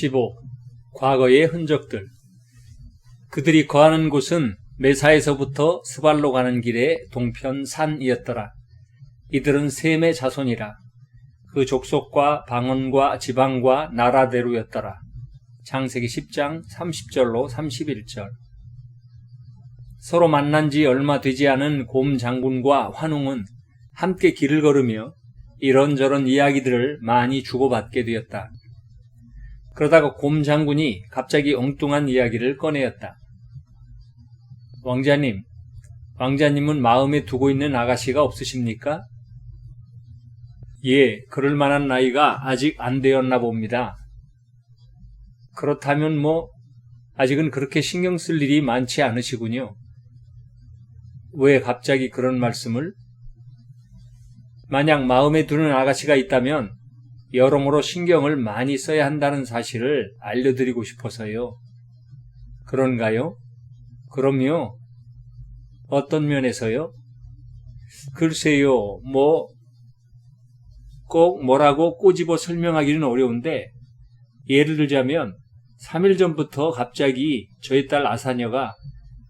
15. 과거의 흔적들. 그들이 거하는 곳은 메사에서부터 스발로 가는 길의 동편 산이었더라. 이들은 셈의 자손이라. 그 족속과 방언과 지방과 나라대로였더라. 창세기 10장 30절로 31절. 서로 만난 지 얼마 되지 않은 곰 장군과 환웅은 함께 길을 걸으며 이런저런 이야기들을 많이 주고받게 되었다. 그러다가 곰 장군이 갑자기 엉뚱한 이야기를 꺼내었다. 왕자님은 마음에 두고 있는 아가씨가 없으십니까? 예, 그럴 만한 나이가 아직 안 되었나 봅니다. 그렇다면 아직은 그렇게 신경 쓸 일이 많지 않으시군요. 왜 갑자기 그런 말씀을? 만약 마음에 두는 아가씨가 있다면 여러모로 신경을 많이 써야 한다는 사실을 알려드리고 싶어서요. 그런가요? 그럼요. 어떤 면에서요? 글쎄요, 꼭 뭐라고 꼬집어 설명하기는 어려운데, 예를 들자면 3일 전부터 갑자기 저희 딸 아사녀가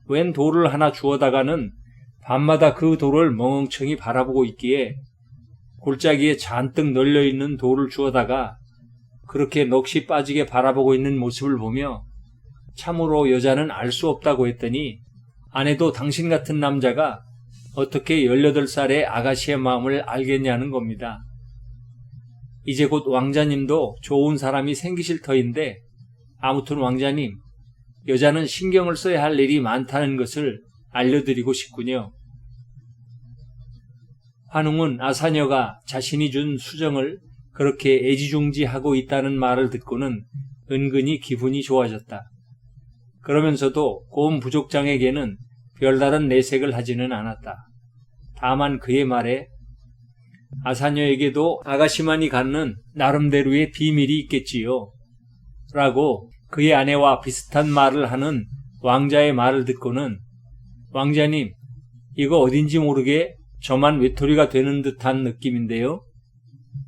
웬 돌을 하나 주워다가는 밤마다 그 돌을 멍청이 바라보고 있기에 골짜기에 잔뜩 널려있는 돌을 주워다가 그렇게 넋이 빠지게 바라보고 있는 모습을 보며 참으로 여자는 알 수 없다고 했더니 아내도 당신 같은 남자가 어떻게 18살의 아가씨의 마음을 알겠냐는 겁니다. 이제 곧 왕자님도 좋은 사람이 생기실 터인데 아무튼 왕자님, 여자는 신경을 써야 할 일이 많다는 것을 알려드리고 싶군요. 환웅은 아사녀가 자신이 준 수정을 그렇게 애지중지하고 있다는 말을 듣고는 은근히 기분이 좋아졌다. 그러면서도 곰 부족장에게는 별다른 내색을 하지는 않았다. 다만 그의 말에 아사녀에게도 아가씨만이 갖는 나름대로의 비밀이 있겠지요. 라고 그의 아내와 비슷한 말을 하는 왕자의 말을 듣고는 왕자님, 이거 어딘지 모르게 저만 외톨이가 되는 듯한 느낌인데요?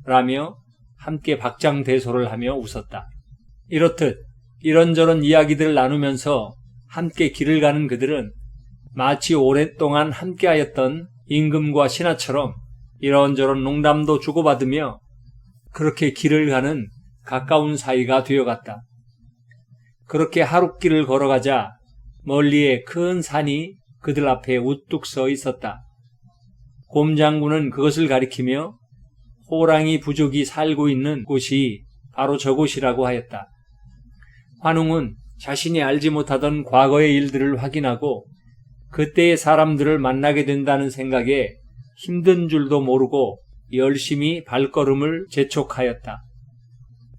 라며 함께 박장대소를 하며 웃었다. 이렇듯 이런저런 이야기들을 나누면서 함께 길을 가는 그들은 마치 오랫동안 함께하였던 임금과 신하처럼 이런저런 농담도 주고받으며 그렇게 길을 가는 가까운 사이가 되어갔다. 그렇게 하룻길을 걸어가자 멀리에 큰 산이 그들 앞에 우뚝 서 있었다. 곰 장군은 그것을 가리키며 호랑이 부족이 살고 있는 곳이 바로 저곳이라고 하였다. 환웅은 자신이 알지 못하던 과거의 일들을 확인하고 그때의 사람들을 만나게 된다는 생각에 힘든 줄도 모르고 열심히 발걸음을 재촉하였다.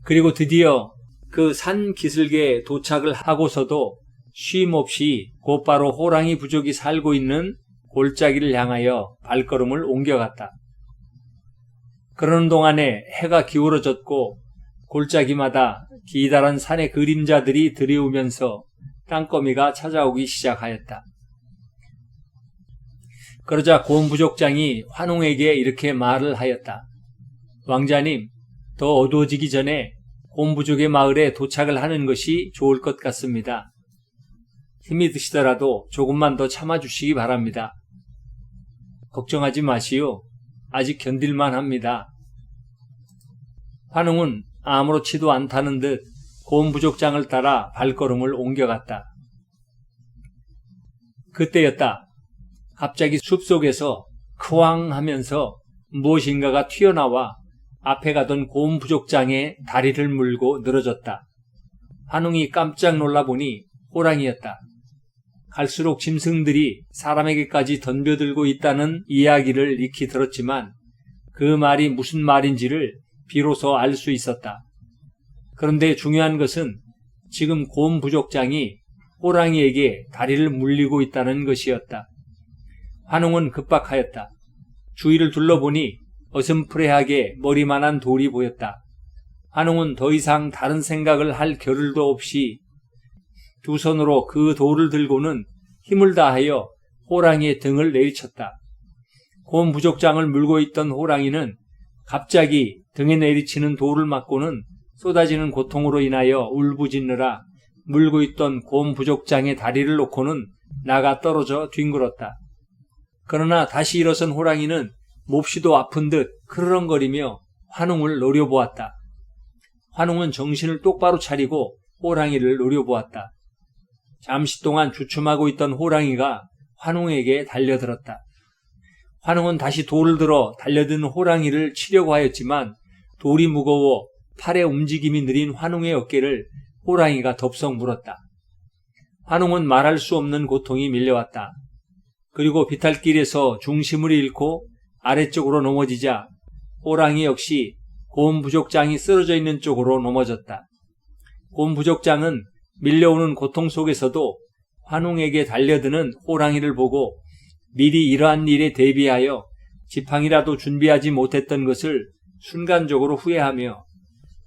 그리고 드디어 그 산 기슭에 도착을 하고서도 쉼없이 곧바로 호랑이 부족이 살고 있는 골짜기를 향하여 발걸음을 옮겨갔다. 그러는 동안에 해가 기울어졌고 골짜기마다 기다란 산의 그림자들이 들이우면서 땅거미가 찾아오기 시작하였다. 그러자 곰 부족장이 환웅에게 이렇게 말을 하였다. 왕자님, 더 어두워지기 전에 곰 부족의 마을에 도착을 하는 것이 좋을 것 같습니다. 힘이 드시더라도 조금만 더 참아주시기 바랍니다. 걱정하지 마시오. 아직 견딜만 합니다. 환웅은 아무렇지도 않다는 듯 곰 부족장을 따라 발걸음을 옮겨갔다. 그때였다. 갑자기 숲속에서 크왕 하면서 무엇인가가 튀어나와 앞에 가던 곰 부족장의 다리를 물고 늘어졌다. 환웅이 깜짝 놀라보니 호랑이였다. 갈수록 짐승들이 사람에게까지 덤벼들고 있다는 이야기를 익히 들었지만 그 말이 무슨 말인지를 비로소 알 수 있었다. 그런데 중요한 것은 지금 곰 부족장이 호랑이에게 다리를 물리고 있다는 것이었다. 환웅은 급박하였다. 주위를 둘러보니 어슴푸레하게 머리만한 돌이 보였다. 환웅은 더 이상 다른 생각을 할 겨를도 없이 두 손으로 그 돌을 들고는 힘을 다하여 호랑이의 등을 내리쳤다. 곰 부족장을 물고 있던 호랑이는 갑자기 등에 내리치는 돌을 맞고는 쏟아지는 고통으로 인하여 울부짖느라 물고 있던 곰 부족장의 다리를 놓고는 나가 떨어져 뒹굴었다. 그러나 다시 일어선 호랑이는 몹시도 아픈 듯 크르렁거리며 환웅을 노려보았다. 환웅은 정신을 똑바로 차리고 호랑이를 노려보았다. 잠시 동안 주춤하고 있던 호랑이가 환웅에게 달려들었다. 환웅은 다시 돌을 들어 달려든 호랑이를 치려고 하였지만 돌이 무거워 팔의 움직임이 느린 환웅의 어깨를 호랑이가 덥석 물었다. 환웅은 말할 수 없는 고통이 밀려왔다. 그리고 비탈길에서 중심을 잃고 아래쪽으로 넘어지자 호랑이 역시 곰 부족장이 쓰러져 있는 쪽으로 넘어졌다. 곰 부족장은 밀려오는 고통 속에서도 환웅에게 달려드는 호랑이를 보고 미리 이러한 일에 대비하여 지팡이라도 준비하지 못했던 것을 순간적으로 후회하며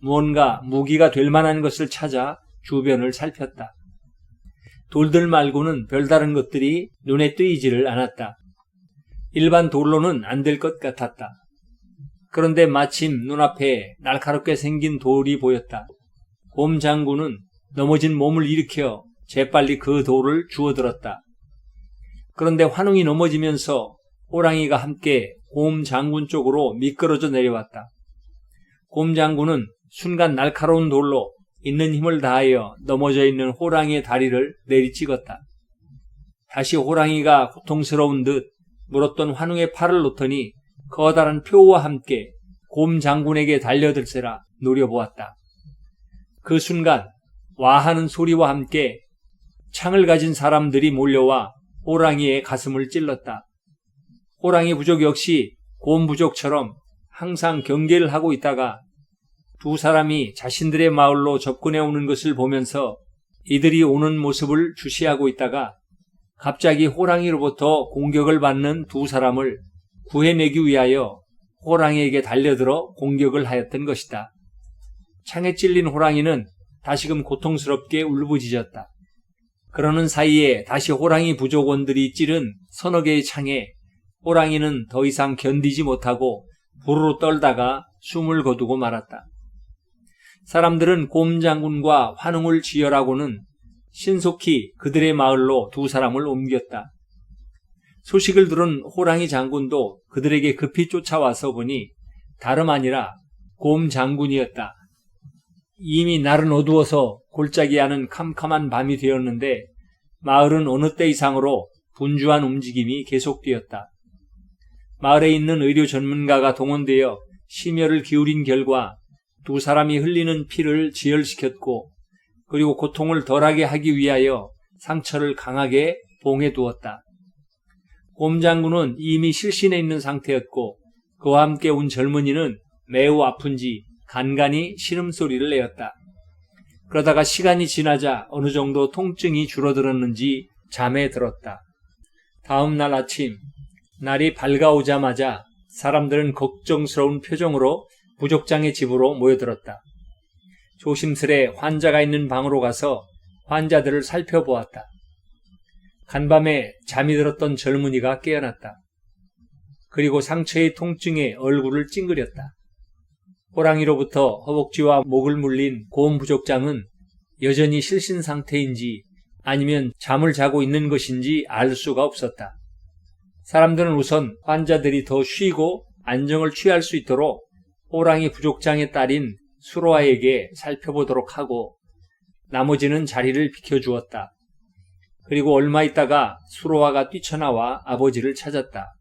무언가 무기가 될 만한 것을 찾아 주변을 살폈다. 돌들 말고는 별다른 것들이 눈에 띄지를 않았다. 일반 돌로는 안 될 것 같았다. 그런데 마침 눈앞에 날카롭게 생긴 돌이 보였다. 곰 장군은 넘어진 몸을 일으켜 재빨리 그 돌을 주워들었다. 그런데 환웅이 넘어지면서 호랑이가 함께 곰 장군 쪽으로 미끄러져 내려왔다. 곰 장군은 순간 날카로운 돌로 있는 힘을 다하여 넘어져 있는 호랑이의 다리를 내리찍었다. 다시 호랑이가 고통스러운 듯 물었던 환웅의 팔을 놓더니 커다란 표와 함께 곰 장군에게 달려들세라 노려보았다. 그 순간 와하는 소리와 함께 창을 가진 사람들이 몰려와 호랑이의 가슴을 찔렀다. 호랑이 부족 역시 곰 부족처럼 항상 경계를 하고 있다가 두 사람이 자신들의 마을로 접근해 오는 것을 보면서 이들이 오는 모습을 주시하고 있다가 갑자기 호랑이로부터 공격을 받는 두 사람을 구해내기 위하여 호랑이에게 달려들어 공격을 하였던 것이다. 창에 찔린 호랑이는 다시금 고통스럽게 울부짖었다. 그러는 사이에 다시 호랑이 부족원들이 찌른 서너 개의 창에 호랑이는 더 이상 견디지 못하고 부르르 떨다가 숨을 거두고 말았다. 사람들은 곰 장군과 환웅을 지혈하고는 신속히 그들의 마을로 두 사람을 옮겼다. 소식을 들은 호랑이 장군도 그들에게 급히 쫓아와서 보니 다름 아니라 곰 장군이었다. 이미 날은 어두워서 골짜기 안은 캄캄한 밤이 되었는데 마을은 어느 때 이상으로 분주한 움직임이 계속되었다. 마을에 있는 의료 전문가가 동원되어 심혈을 기울인 결과 두 사람이 흘리는 피를 지혈시켰고 그리고 고통을 덜하게 하기 위하여 상처를 강하게 봉해두었다. 곰 장군은 이미 실신해 있는 상태였고 그와 함께 온 젊은이는 매우 아픈지 간간히 신음소리를 내었다. 그러다가 시간이 지나자 어느 정도 통증이 줄어들었는지 잠에 들었다. 다음 날 아침 날이 밝아오자마자 사람들은 걱정스러운 표정으로 부족장의 집으로 모여들었다. 조심스레 환자가 있는 방으로 가서 환자들을 살펴보았다. 간밤에 잠이 들었던 젊은이가 깨어났다. 그리고 상처의 통증에 얼굴을 찡그렸다. 호랑이로부터 허벅지와 목을 물린 곰 부족장은 여전히 실신 상태인지 아니면 잠을 자고 있는 것인지 알 수가 없었다. 사람들은 우선 환자들이 더 쉬고 안정을 취할 수 있도록 호랑이 부족장의 딸인 수로아에게 살펴보도록 하고 나머지는 자리를 비켜주었다. 그리고 얼마 있다가 수로아가 뛰쳐나와 아버지를 찾았다.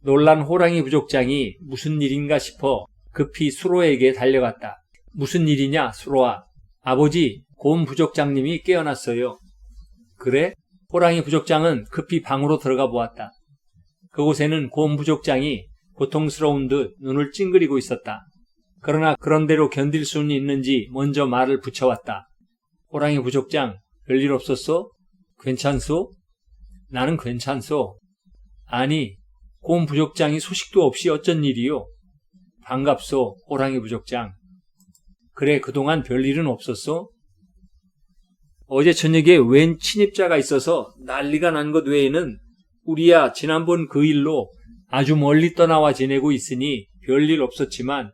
놀란 호랑이 부족장이 무슨 일인가 싶어 급히 수로에게 달려갔다. 무슨 일이냐, 수로아? 아버지, 곰 부족장님이 깨어났어요. 그래? 호랑이 부족장은 급히 방으로 들어가 보았다. 그곳에는 곰 부족장이 고통스러운 듯 눈을 찡그리고 있었다. 그러나 그런대로 견딜 수는 있는지 먼저 말을 붙여왔다. 호랑이 부족장, 별일 없었소? 괜찮소? 나는 괜찮소. 아니, 곰 부족장이 소식도 없이 어쩐 일이요? 반갑소, 호랑이 부족장. 그래, 그동안 별일은 없었소? 어제 저녁에 웬 침입자가 있어서 난리가 난 것 외에는 우리야 지난번 그 일로 아주 멀리 떠나와 지내고 있으니 별일 없었지만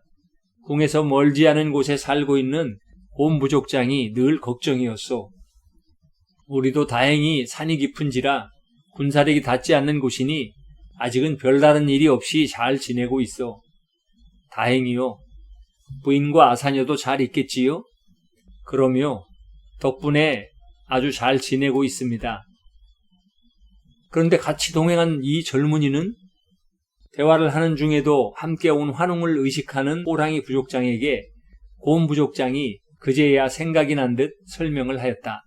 궁에서 멀지 않은 곳에 살고 있는 곰 부족장이 늘 걱정이었소. 우리도 다행히 산이 깊은지라 군사력이 닿지 않는 곳이니 아직은 별다른 일이 없이 잘 지내고 있어. 다행이요. 부인과 아사녀도 잘 있겠지요? 그럼요. 덕분에 아주 잘 지내고 있습니다. 그런데 같이 동행한 이 젊은이는 대화를 하는 중에도 함께 온 환웅을 의식하는 호랑이 부족장에게 곰 부족장이 그제야 생각이 난 듯 설명을 하였다.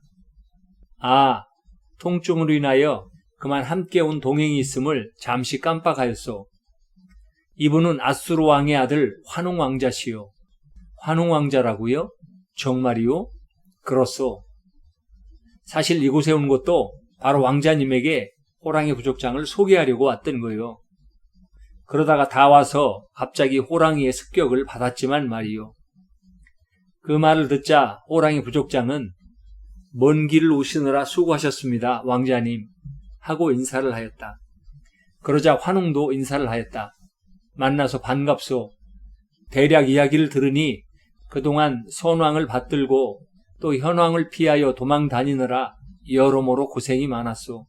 아, 통증으로 인하여 그만 함께 온 동행이 있음을 잠시 깜빡하였소. 이분은 아수르 왕의 아들 환웅 왕자시요. 환웅 왕자라고요? 정말이요? 그렇소. 사실 이곳에 온 것도 바로 왕자님에게 호랑이 부족장을 소개하려고 왔던 거요. 그러다가 다 와서 갑자기 호랑이의 습격을 받았지만 말이요. 그 말을 듣자 호랑이 부족장은 먼 길을 오시느라 수고하셨습니다, 왕자님 하고 인사를 하였다. 그러자 환웅도 인사를 하였다. 만나서 반갑소. 대략 이야기를 들으니 그동안 선왕을 받들고 또 현왕을 피하여 도망 다니느라 여러모로 고생이 많았소.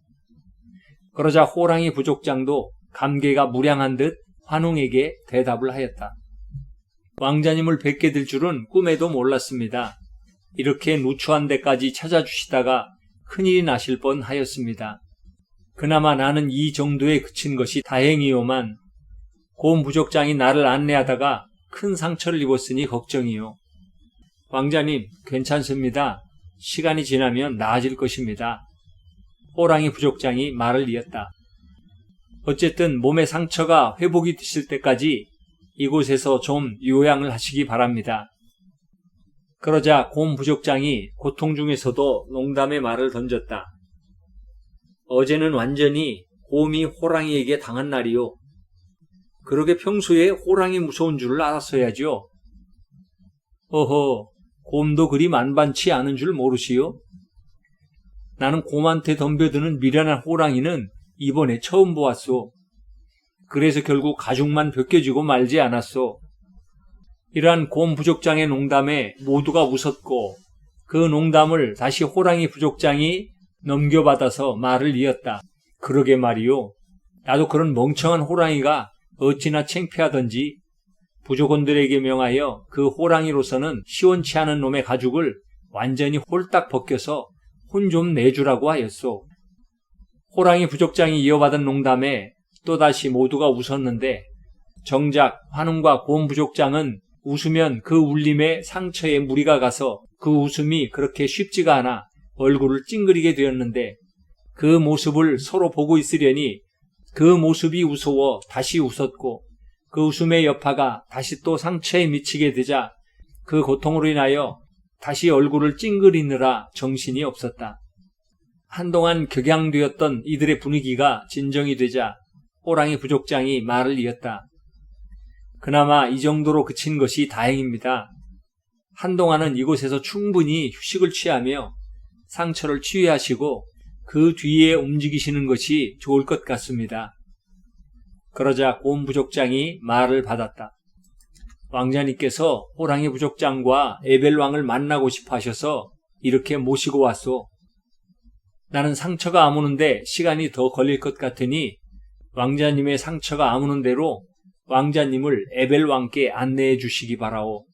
그러자 호랑이 부족장도 감개가 무량한 듯 환웅에게 대답을 하였다. 왕자님을 뵙게 될 줄은 꿈에도 몰랐습니다. 이렇게 누추한 데까지 찾아주시다가 큰일이 나실 뻔하였습니다. 그나마 나는 이 정도에 그친 것이 다행이요만 곰 부족장이 나를 안내하다가 큰 상처를 입었으니 걱정이요. 왕자님, 괜찮습니다. 시간이 지나면 나아질 것입니다. 호랑이 부족장이 말을 이었다. 어쨌든 몸의 상처가 회복이 되실 때까지 이곳에서 좀 요양을 하시기 바랍니다. 그러자 곰 부족장이 고통 중에서도 농담의 말을 던졌다. 어제는 완전히 곰이 호랑이에게 당한 날이요. 그러게 평소에 호랑이 무서운 줄을 알았어야죠. 어허, 곰도 그리 만반치 않은 줄 모르시오? 나는 곰한테 덤벼드는 미련한 호랑이는 이번에 처음 보았소. 그래서 결국 가죽만 벗겨지고 말지 않았소. 이러한 곰 부족장의 농담에 모두가 웃었고 그 농담을 다시 호랑이 부족장이 넘겨받아서 말을 이었다. 그러게 말이요. 나도 그런 멍청한 호랑이가 어찌나 창피하던지 부족원들에게 명하여 그 호랑이로서는 시원치 않은 놈의 가죽을 완전히 홀딱 벗겨서 혼 좀 내주라고 하였소. 호랑이 부족장이 이어받은 농담에 또다시 모두가 웃었는데 정작 환웅과 곰 부족장은 웃으면 그 울림에 상처에 무리가 가서 그 웃음이 그렇게 쉽지가 않아 얼굴을 찡그리게 되었는데 그 모습을 서로 보고 있으려니 그 모습이 우스워 다시 웃었고 그 웃음의 여파가 다시 또 상처에 미치게 되자 그 고통으로 인하여 다시 얼굴을 찡그리느라 정신이 없었다. 한동안 격양되었던 이들의 분위기가 진정이 되자 호랑이 부족장이 말을 이었다. 그나마 이 정도로 그친 것이 다행입니다. 한동안은 이곳에서 충분히 휴식을 취하며 상처를 치유하시고 그 뒤에 움직이시는 것이 좋을 것 같습니다. 그러자 곰 부족장이 말을 받았다. 왕자님께서 호랑이 부족장과 에벨왕을 만나고 싶어 하셔서 이렇게 모시고 왔소. 나는 상처가 아무는데 시간이 더 걸릴 것 같으니 왕자님의 상처가 아무는 대로 왕자님을 에벨왕께 안내해 주시기 바라오.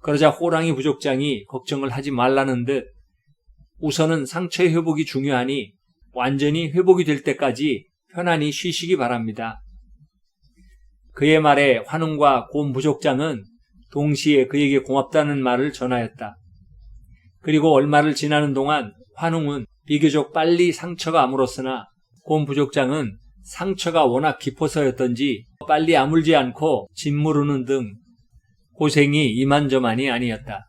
그러자 호랑이 부족장이 걱정을 하지 말라는 듯 우선은 상처의 회복이 중요하니 완전히 회복이 될 때까지 편안히 쉬시기 바랍니다. 그의 말에 환웅과 곰 부족장은 동시에 그에게 고맙다는 말을 전하였다. 그리고 얼마를 지나는 동안 환웅은 비교적 빨리 상처가 아물었으나 곰 부족장은 상처가 워낙 깊어서였던지 빨리 아물지 않고 짓무르는 등 고생이 이만저만이 아니었다.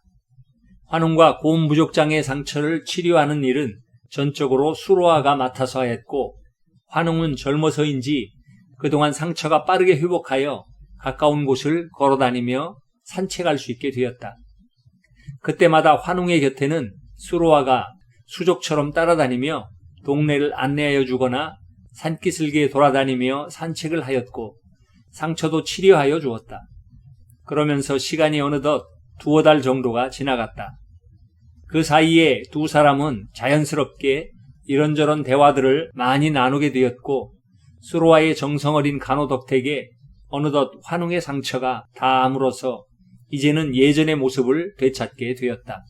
환웅과 곰 부족장의 상처를 치료하는 일은 전적으로 수로아가 맡아서 하였고 환웅은 젊어서인지 그동안 상처가 빠르게 회복하여 가까운 곳을 걸어다니며 산책할 수 있게 되었다. 그때마다 환웅의 곁에는 수로아가 수족처럼 따라다니며 동네를 안내하여 주거나 산기슭에 돌아다니며 산책을 하였고 상처도 치료하여 주었다. 그러면서 시간이 어느덧 두어 달 정도가 지나갔다. 그 사이에 두 사람은 자연스럽게 이런저런 대화들을 많이 나누게 되었고 서로와의 정성어린 간호덕택에 어느덧 환웅의 상처가 다 아물어서 이제는 예전의 모습을 되찾게 되었다.